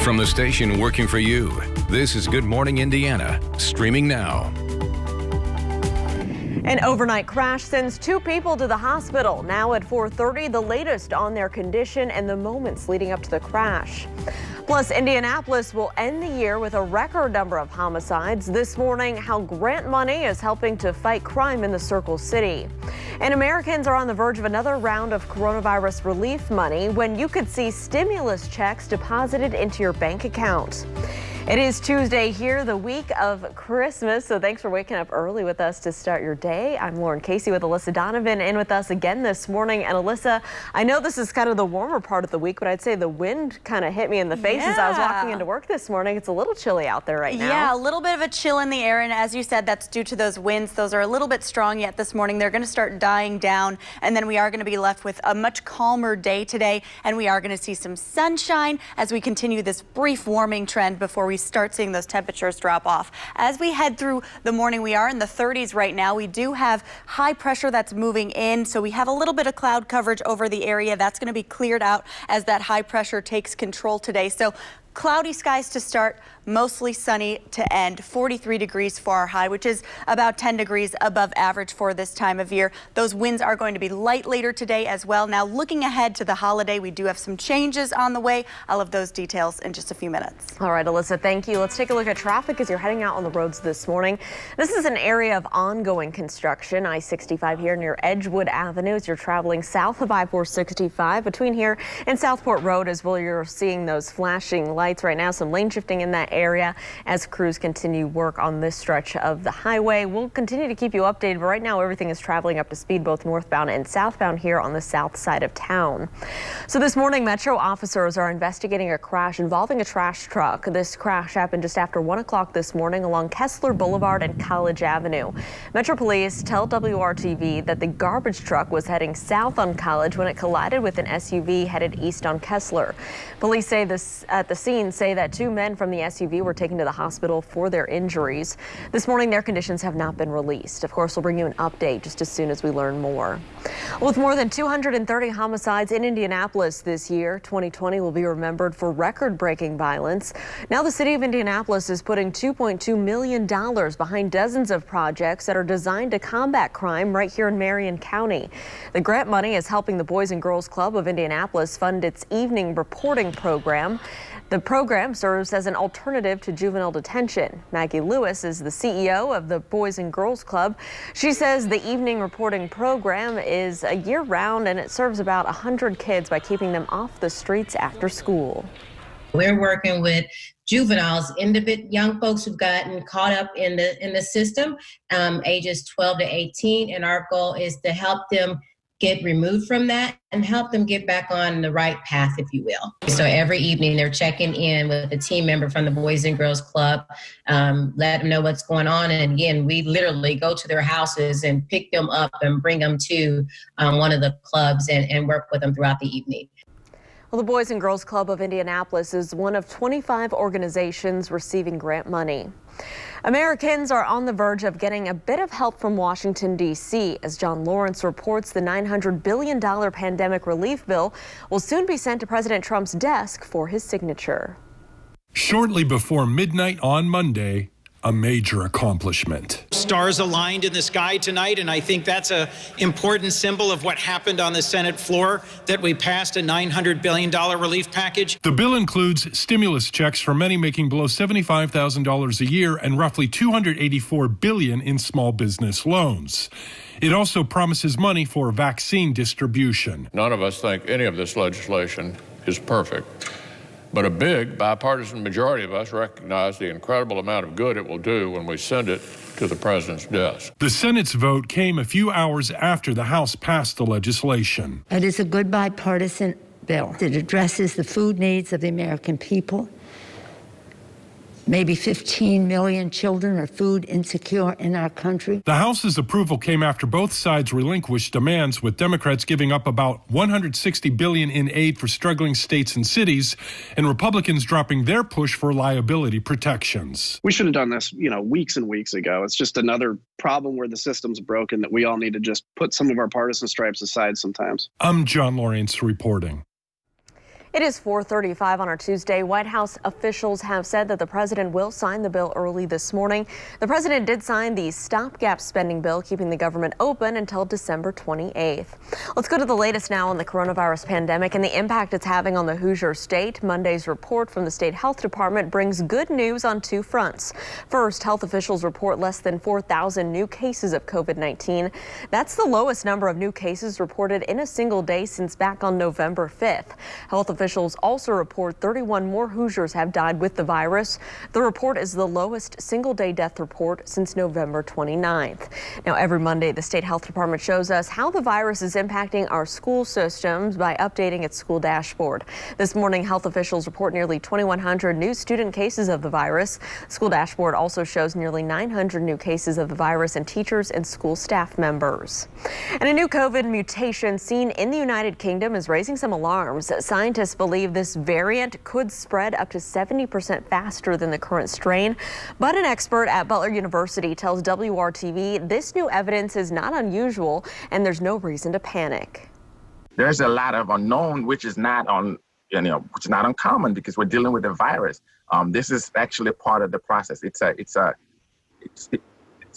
From the station working for you, this is Good Morning Indiana, streaming now. An overnight crash sends 2 people to the hospital. Now at 4:30, the latest on their condition and the moments leading up to the crash. Plus, Indianapolis will end the year with a record number of homicides. This morning, how grant money is helping to fight crime in the Circle City. And Americans are on the verge of another round of coronavirus relief money when you could see stimulus checks deposited into your bank account. It is Tuesday here, the week of Christmas, so thanks for waking up early with us to start your day. I'm Lauren Casey with Alyssa Donovan in with us again this morning. And Alyssa, I know this is kind of the warmer part of the week, but I'd say the wind kind of hit me in the face as I was walking into work this morning. It's a little chilly out there right now. Yeah, a little bit of a chill in the air, and as you said, that's due to those winds. Those are a little bit strong yet this morning. They're going to start dying down, and then we are going to be left with a much calmer day today, and we are going to see some sunshine as we continue this brief warming trend before we start seeing those temperatures drop off. As we head through the morning, we are in the 30s right now. We do have high pressure that's moving in, so we have a little bit of cloud coverage over the area. That's going to be cleared out as that high pressure takes control today. So cloudy skies to start, mostly sunny to end. 43 degrees for our high, which is about 10 degrees above average for this time of year. Those winds are going to be light later today as well. Now, looking ahead to the holiday, we do have some changes on the way. I'll have those details in just a few minutes. All right, Alyssa, thank you. Let's take a look at traffic as you're heading out on the roads this morning. This is an area of ongoing construction. I-65 here near Edgewood Avenue as you're traveling south of I-465 between here and Southport Road as well. You're seeing those flashing lights right now, some lane shifting in that area as crews continue work on this stretch of the highway. We'll continue to keep you updated, but right now everything is traveling up to speed both northbound and southbound here on the south side of town. So this morning, Metro officers are investigating a crash involving a trash truck. This crash happened just after 1 o'clock this morning along Kessler Boulevard and College Avenue. Metro Police tell WRTV that the garbage truck was heading south on College when it collided with an SUV headed east on Kessler. Police say this at the scene say that 2 men from the SUV were taken to the hospital for their injuries. This morning, their conditions have not been released. Of course, we'll bring you an update just as soon as we learn more. With more than 230 homicides in Indianapolis this year, 2020 will be remembered for record-breaking violence. Now the city of Indianapolis is putting $2.2 million behind dozens of projects that are designed to combat crime right here in Marion County. The grant money is helping the Boys and Girls Club of Indianapolis fund its evening reporting program. The program serves as an alternative to juvenile detention. Maggie Lewis is the CEO of the Boys and Girls Club. She says the evening reporting program is a year-round and it serves about 100 kids by keeping them off the streets after school. We're working with juveniles, young folks who've gotten caught up in the system, ages 12 to 18, and our goal is to help them get removed from that and help them get back on the right path, if you will. So every evening they're checking in with a team member from the Boys and Girls Club, let them know what's going on. And again, we literally go to their houses and pick them up and bring them to one of the clubs and work with them throughout the evening. Well, the Boys and Girls Club of Indianapolis is one of 25 organizations receiving grant money. Americans are on the verge of getting a bit of help from Washington, D.C. As John Lawrence reports, the $900 billion pandemic relief bill will soon be sent to President Trump's desk for his signature. Shortly before midnight on Monday, a major accomplishment. Stars aligned in the sky tonight, and I think that's an important symbol of what happened on the Senate floor, that we passed a $900 billion relief package. The bill includes stimulus checks for many making below $75,000 a year and roughly $284 billion in small business loans. It also promises money for vaccine distribution. None of us think any of this legislation is perfect. But a big bipartisan majority of us recognize the incredible amount of good it will do when we send it to the president's desk. The Senate's vote came a few hours after the House passed the legislation. It is a good bipartisan bill. It addresses the food needs of the American people. Maybe 15 million children are food insecure in our country. The House's approval came after both sides relinquished demands, with Democrats giving up about $160 billion in aid for struggling states and cities, and Republicans dropping their push for liability protections. We should have done this, weeks and weeks ago. It's just another problem where the system's broken that we all need to just put some of our partisan stripes aside sometimes. I'm John Lawrence reporting. It is 4:35 on our Tuesday. White House officials have said that the president will sign the bill early this morning. The president did sign the stopgap spending bill, keeping the government open until December 28th. Let's go to the latest now on the coronavirus pandemic and the impact it's having on the Hoosier State. Monday's report from the state health department brings good news on two fronts. First, health officials report less than 4,000 new cases of COVID-19. That's the lowest number of new cases reported in a single day since back on November 5th. Health officials also report 31 more Hoosiers have died with the virus. The report is the lowest single-day death report since November 29th. Now, every Monday, the state health department shows us how the virus is impacting our school systems by updating its school dashboard. This morning, health officials report nearly 2,100 new student cases of the virus. The school dashboard also shows nearly 900 new cases of the virus in teachers and school staff members. And a new COVID mutation seen in the United Kingdom is raising some alarms. Scientists believe this variant could spread up to 70% faster than the current strain. But an expert at Butler University tells WRTV this new evidence is not unusual and there's no reason to panic. There's a lot of unknown, which is not uncommon because we're dealing with a virus. This is actually part of the process. It's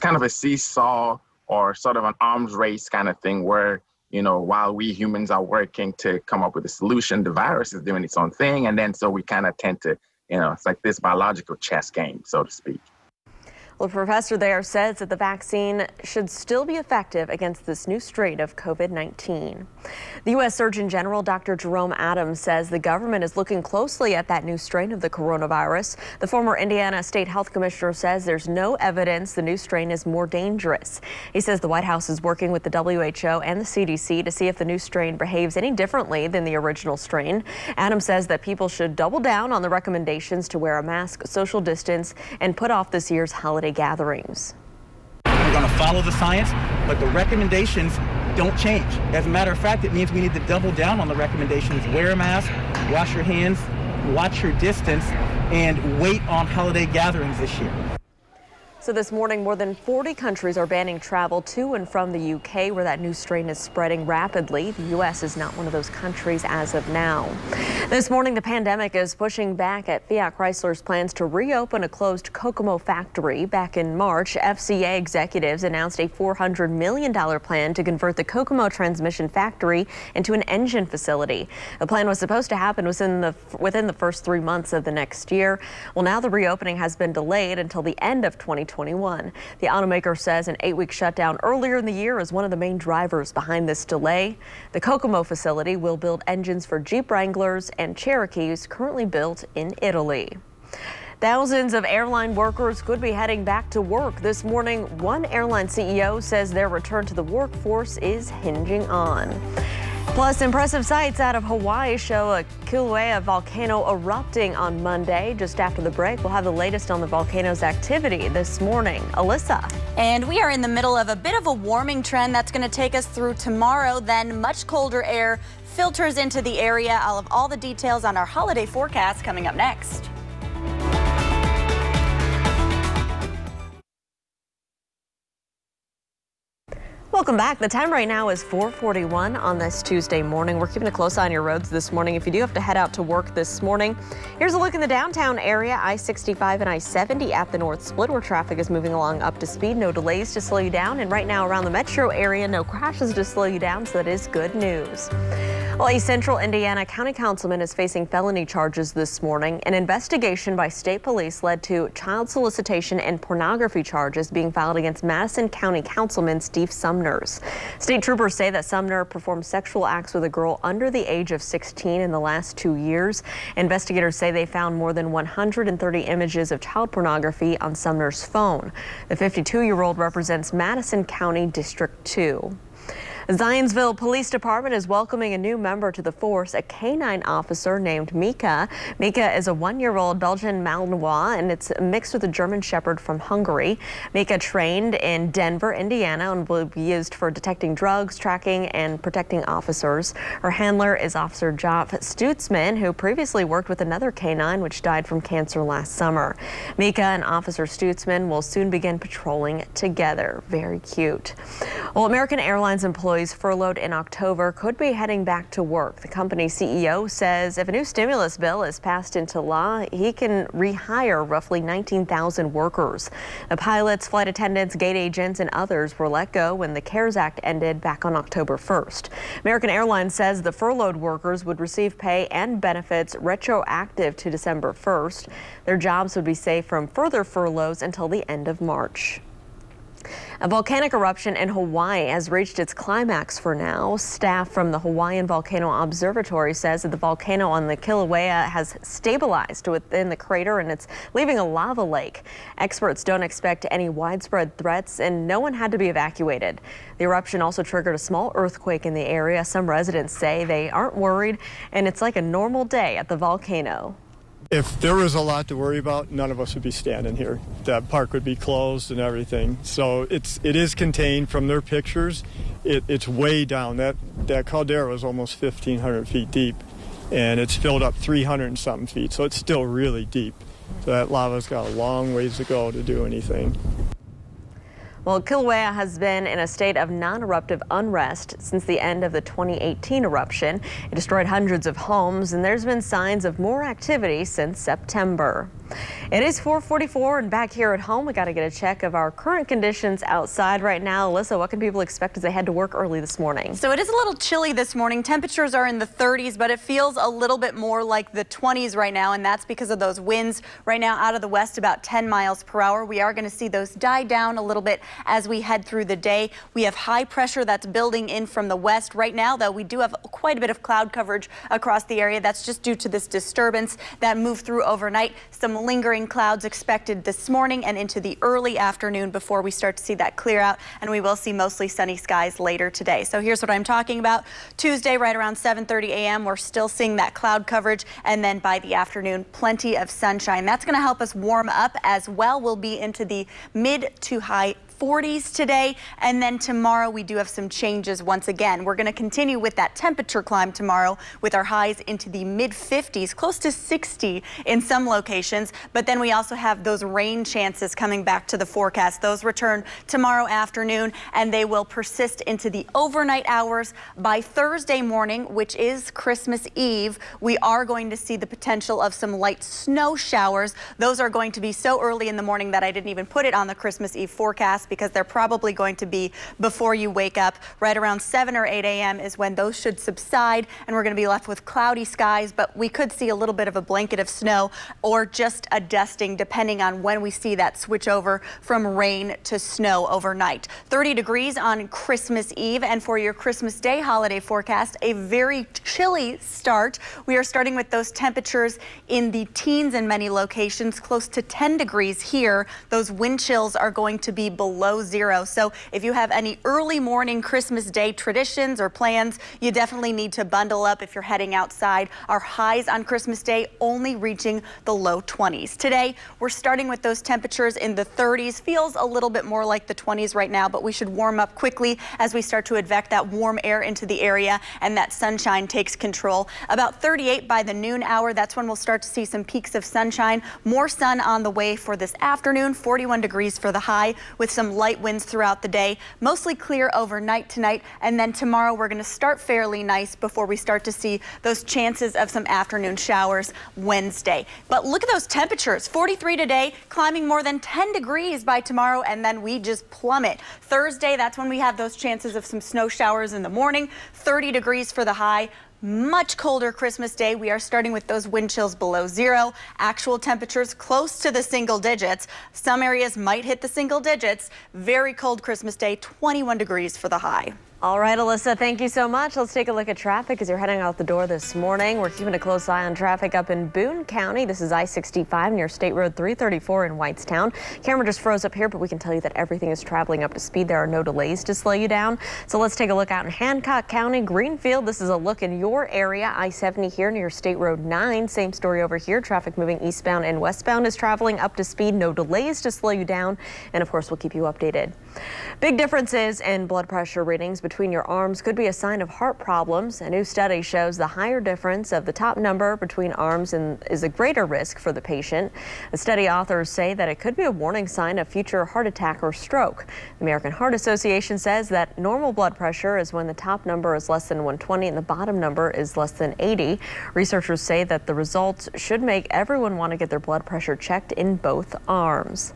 kind of a seesaw or sort of an arms race kind of thing where, while we humans are working to come up with a solution, the virus is doing its own thing. And then so we kind of tend to, it's like this biological chess game, so to speak. Well, the professor there says that the vaccine should still be effective against this new strain of COVID-19. The U.S. Surgeon General Dr. Jerome Adams says the government is looking closely at that new strain of the coronavirus. The former Indiana State Health Commissioner says there's no evidence the new strain is more dangerous. He says the White House is working with the WHO and the CDC to see if the new strain behaves any differently than the original strain. Adams says that people should double down on the recommendations to wear a mask, social distance, and put off this year's holiday gatherings. We're going to follow the science, but the recommendations don't change. As a matter of fact, it means we need to double down on the recommendations. Wear a mask, wash your hands, watch your distance, and wait on holiday gatherings this year. So this morning, more than 40 countries are banning travel to and from the UK, where that new strain is spreading rapidly. The U.S. is not one of those countries as of now. This morning, the pandemic is pushing back at Fiat Chrysler's plans to reopen a closed Kokomo factory. Back in March, FCA executives announced a $400 million plan to convert the Kokomo transmission factory into an engine facility. The plan was supposed to happen within the first 3 months of the next year. Well, now the reopening has been delayed until the end of 2021. The automaker says an 8-week shutdown earlier in the year is one of the main drivers behind this delay. The Kokomo facility will build engines for Jeep Wranglers and Cherokees currently built in Italy. Thousands of airline workers could be heading back to work this morning. One airline CEO says their return to the workforce is hinging on. Plus, impressive sights out of Hawaii show a Kilauea volcano erupting on Monday. Just after the break, we'll have the latest on the volcano's activity this morning. Alyssa. And we are in the middle of a bit of a warming trend that's going to take us through tomorrow. Then much colder air filters into the area. I'll have all the details on our holiday forecast coming up next. Welcome back. The time right now is 4:41 on this Tuesday morning. We're keeping a close eye on your roads this morning. If you do have to head out to work this morning, here's a look in the downtown area. I-65 and I-70 at the North Split, where traffic is moving along up to speed. No delays to slow you down. And right now around the metro area, no crashes to slow you down. So that is good news. Well, a Central Indiana County Councilman is facing felony charges this morning. An investigation by state police led to child solicitation and pornography charges being filed against Madison County Councilman Steve Sumners. State troopers say that Sumner performed sexual acts with a girl under the age of 16 in the last 2 years. Investigators say they found more than 130 images of child pornography on Sumner's phone. The 52-year-old represents Madison County District 2. Zionsville Police Department is welcoming a new member to the force, a canine officer named Mika. Mika is a 1-year-old Belgian Malinois, and it's mixed with a German Shepherd from Hungary. Mika trained in Denver, Indiana, and will be used for detecting drugs, tracking, and protecting officers. Her handler is Officer Joff Stutzman, who previously worked with another canine which died from cancer last summer. Mika and Officer Stutzman will soon begin patrolling together. Very cute. Well, American Airlines employees employees furloughed in October could be heading back to work. The company's CEO says if a new stimulus bill is passed into law, he can rehire roughly 19,000 workers. The pilots, flight attendants, gate agents, and others were let go when the CARES Act ended back on October 1st. American Airlines says the furloughed workers would receive pay and benefits retroactive to December 1st. Their jobs would be safe from further furloughs until the end of March. A volcanic eruption in Hawaii has reached its climax for now. Staff from the Hawaiian Volcano Observatory says that the volcano on the Kilauea has stabilized within the crater and it's leaving a lava lake. Experts don't expect any widespread threats and no one had to be evacuated. The eruption also triggered a small earthquake in the area. Some residents say they aren't worried and it's like a normal day at the volcano. If there was a lot to worry about, none of us would be standing here. That park would be closed and everything. So it is contained from their pictures. It's way down. That caldera was almost 1,500 feet deep, and it's filled up 300 and something feet. So it's still really deep. So that lava's got a long ways to go to do anything. Well, Kilauea has been in a state of non-eruptive unrest since the end of the 2018 eruption. It destroyed hundreds of homes, and there's been signs of more activity since September. It is 4:44, and back here at home, we got to get a check of our current conditions outside right now. Alyssa, what can people expect as they head to work early this morning? So it is a little chilly this morning. Temperatures are in the 30s, but it feels a little bit more like the 20s right now, and that's because of those winds right now out of the west, about 10 miles per hour. We are going to see those die down a little bit as we head through the day. We have high pressure that's building in from the west. Right now, though, we do have quite a bit of cloud coverage across the area. That's just due to this disturbance that moved through overnight. Some lingering clouds expected this morning and into the early afternoon before we start to see that clear out, and we will see mostly sunny skies later today. So here's what I'm talking about. Tuesday, right around 7:30 a.m., we're still seeing that cloud coverage, and then by the afternoon, plenty of sunshine. That's going to help us warm up as well. We'll be into the mid to high 40s today, and then tomorrow we do have some changes once again. We're going to continue with that temperature climb tomorrow with our highs into the mid 50s, close to 60 in some locations, but then we also have those rain chances coming back to the forecast. Those return tomorrow afternoon, and they will persist into the overnight hours. By Thursday morning, which is Christmas Eve, we are going to see the potential of some light snow showers. Those are going to be so early in the morning that I didn't even put it on the Christmas Eve forecast, because they're probably going to be before you wake up. Right around 7 or 8 a.m. is when those should subside, and we're going to be left with cloudy skies, but we could see a little bit of a blanket of snow or just a dusting depending on when we see that switch over from rain to snow overnight. 30 degrees on Christmas Eve, and for your Christmas Day holiday forecast, a very chilly start. We are starting with those temperatures in the teens in many locations, close to 10 degrees here. Those wind chills are going to be below zero. So if you have any early morning Christmas Day traditions or plans, you definitely need to bundle up if you're heading outside. Our highs on Christmas Day only reaching the low 20s. Today, we're starting with those temperatures in the 30s. Feels a little bit more like the 20s right now, but we should warm up quickly as we start to advect that warm air into the area and that sunshine takes control. About 38 by the noon hour, that's when we'll start to see some peaks of sunshine. More sun on the way for this afternoon, 41 degrees for the high with some light winds throughout the day. Mostly clear overnight tonight, and then tomorrow we're going to start fairly nice before we start to see those chances of some afternoon showers Wednesday. But look at those temperatures. 43 today, climbing more than 10 degrees by tomorrow, and then we just plummet. Thursday, that's when we have those chances of some snow showers in the morning. 30 degrees for the high. Much colder Christmas Day. We are starting with those wind chills below zero. Actual temperatures close to the single digits. Some areas might hit the single digits. Very cold Christmas Day, 21 degrees for the high. All right, Alyssa, thank you so much. Let's take a look at traffic as you're heading out the door this morning. We're keeping a close eye on traffic up in Boone County. This is I-65 near State Road 334 in Whitestown. Camera just froze up here, but we can tell you that everything is traveling up to speed. There are no delays to slow you down. So let's take a look out in Hancock County, Greenfield. This is a look in your area. I-70 here near State Road 9. Same story over here. Traffic moving eastbound and westbound is traveling up to speed. No delays to slow you down. And of course, we'll keep you updated. Big differences in blood pressure readings between your arms could be a sign of heart problems. A new study shows the higher difference of the top number between arms is a greater risk for the patient. The study authors say that it could be a warning sign of future heart attack or stroke. The American Heart Association says that normal blood pressure is when the top number is less than 120 and the bottom number is less than 80. Researchers say that the results should make everyone want to get their blood pressure checked in both arms.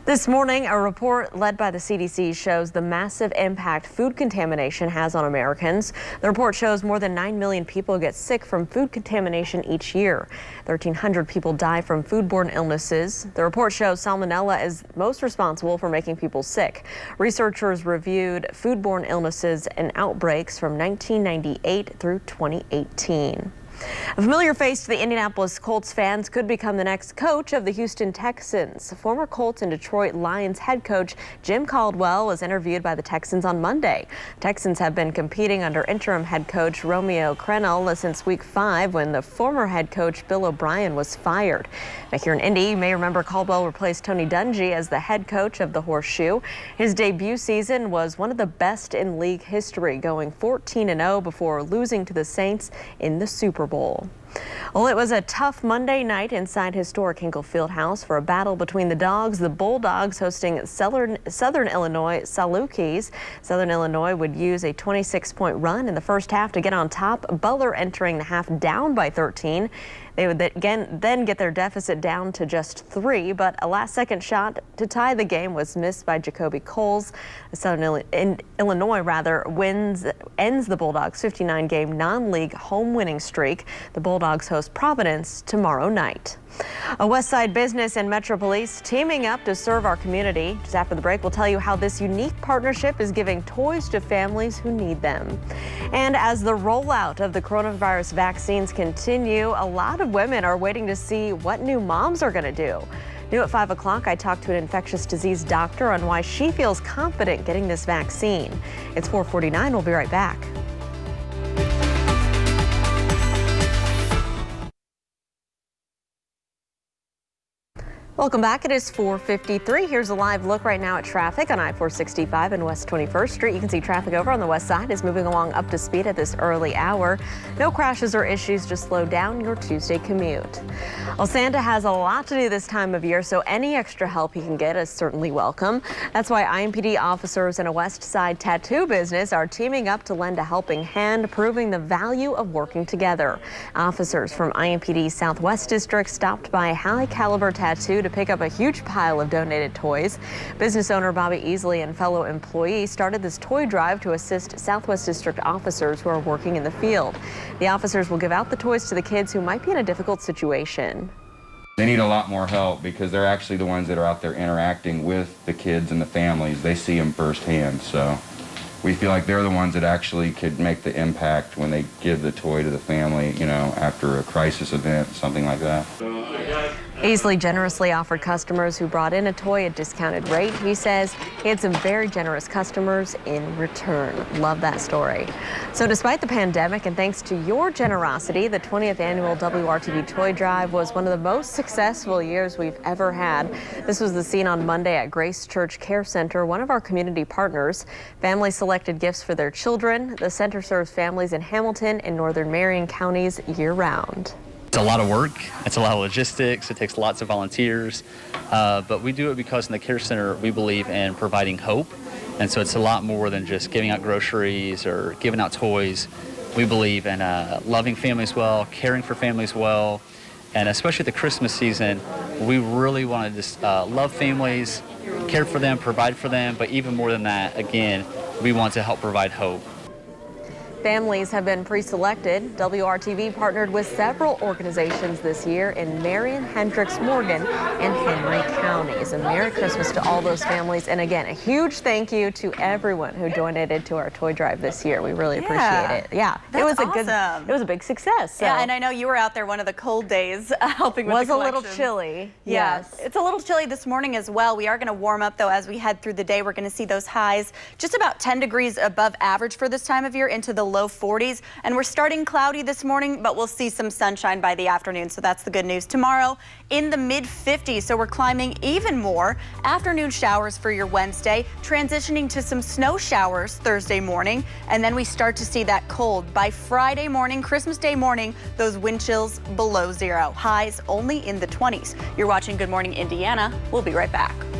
This morning, a report led by the CDC shows the massive impact food contamination has on Americans. The report shows more than 9 million people get sick from food contamination each year. 1,300 people die from foodborne illnesses. The report shows salmonella is most responsible for making people sick. Researchers reviewed foodborne illnesses and outbreaks from 1998 through 2018. A familiar face to the Indianapolis Colts fans could become the next coach of the Houston Texans. Former Colts and Detroit Lions head coach Jim Caldwell was interviewed by the Texans on Monday. Texans have been competing under interim head coach Romeo Crennel since week 5 when the former head coach Bill O'Brien was fired. Back here in Indy, you may remember Caldwell replaced Tony Dungy as the head coach of the Horseshoe. His debut season was one of the best in league history, going 14-0 before losing to the Saints in the Super Bowl. Well, it was a tough Monday night inside historic Hinkle Fieldhouse for a battle between the Dogs, the Bulldogs hosting Southern Illinois Salukis. Southern Illinois would use a 26-point run in the first half to get on top. Butler entering the half down by 13. They would then get their deficit down to just 3, but a last-second shot to tie the game was missed by Jacoby Coles. Southern Illinois ends the Bulldogs' 59-game non-league home winning streak. The Bulldogs host Providence tomorrow night. A West Side business and Metro Police teaming up to serve our community. Just after the break, we'll tell you how this unique partnership is giving toys to families who need them. And as the rollout of the coronavirus vaccines continue, a lot of women are waiting to see what new moms are going to do. New at 5 o'clock, I talked to an infectious disease doctor on why she feels confident getting this vaccine. It's 4:49. We'll be right back. Welcome back. It is 4:53. Here's a live look right now at traffic on I-465 and West 21st Street. You can see traffic over on the west side is moving along up to speed at this early hour. No crashes or issues, just slow down your Tuesday commute. Well, Santa has a lot to do this time of year, so any extra help he can get is certainly welcome. That's why IMPD officers in a West Side tattoo business are teaming up to lend a helping hand, proving the value of working together. Officers from IMPD Southwest District stopped by High Caliber Tattoo to pick up a huge pile of donated toys. Business owner Bobby Easley and fellow employees started this toy drive to assist Southwest District officers who are working in the field. The officers will give out the toys to the kids who might be in a difficult situation. They need a lot more help because they're actually the ones that are out there interacting with the kids and the families. They see them firsthand, so we feel like they're the ones that actually could make the impact when they give the toy to the family, you know, after a crisis event, something like that. Easley generously offered customers who brought in a toy a discounted rate. He says he had some very generous customers in return. Love that story. So despite the pandemic and thanks to your generosity, the 20th annual WRTV Toy Drive was one of the most successful years we've ever had. This was the scene on Monday at Grace Church Care Center, one of our community partners. Families selected gifts for their children. The center serves families in Hamilton and Northern Marion counties year-round. It's a lot of work, it's a lot of logistics, it takes lots of volunteers, but we do it because in the care center we believe in providing hope, and so it's a lot more than just giving out groceries or giving out toys. We believe in loving families well, caring for families well, and especially the Christmas season, we really want to just love families, care for them, provide for them, but even more than that, again, we want to help provide hope. Families have been pre-selected. WRTV partnered with several organizations this year in Marion, Hendricks, Morgan, and Henry counties. And Merry Christmas to all those families. And again, a huge thank you to everyone who donated to our toy drive this year. We really appreciate it. Yeah, it was awesome. It was a big success. So. Yeah, and I know you were out there one of the cold days helping with the collection. Was a little chilly. Yes, it's a little chilly this morning as well. We are going to warm up though as we head through the day. We're going to see those highs just about 10 degrees above average for this time of year into the low 40s. And we're starting cloudy this morning, but we'll see some sunshine by the afternoon. So that's the good news. Tomorrow in the mid 50s. So we're climbing even more. Afternoon showers for your Wednesday, transitioning to some snow showers Thursday morning. And then we start to see that cold by Friday morning, Christmas Day morning, those wind chills below zero. Highs only in the 20s. You're watching Good Morning Indiana. We'll be right back.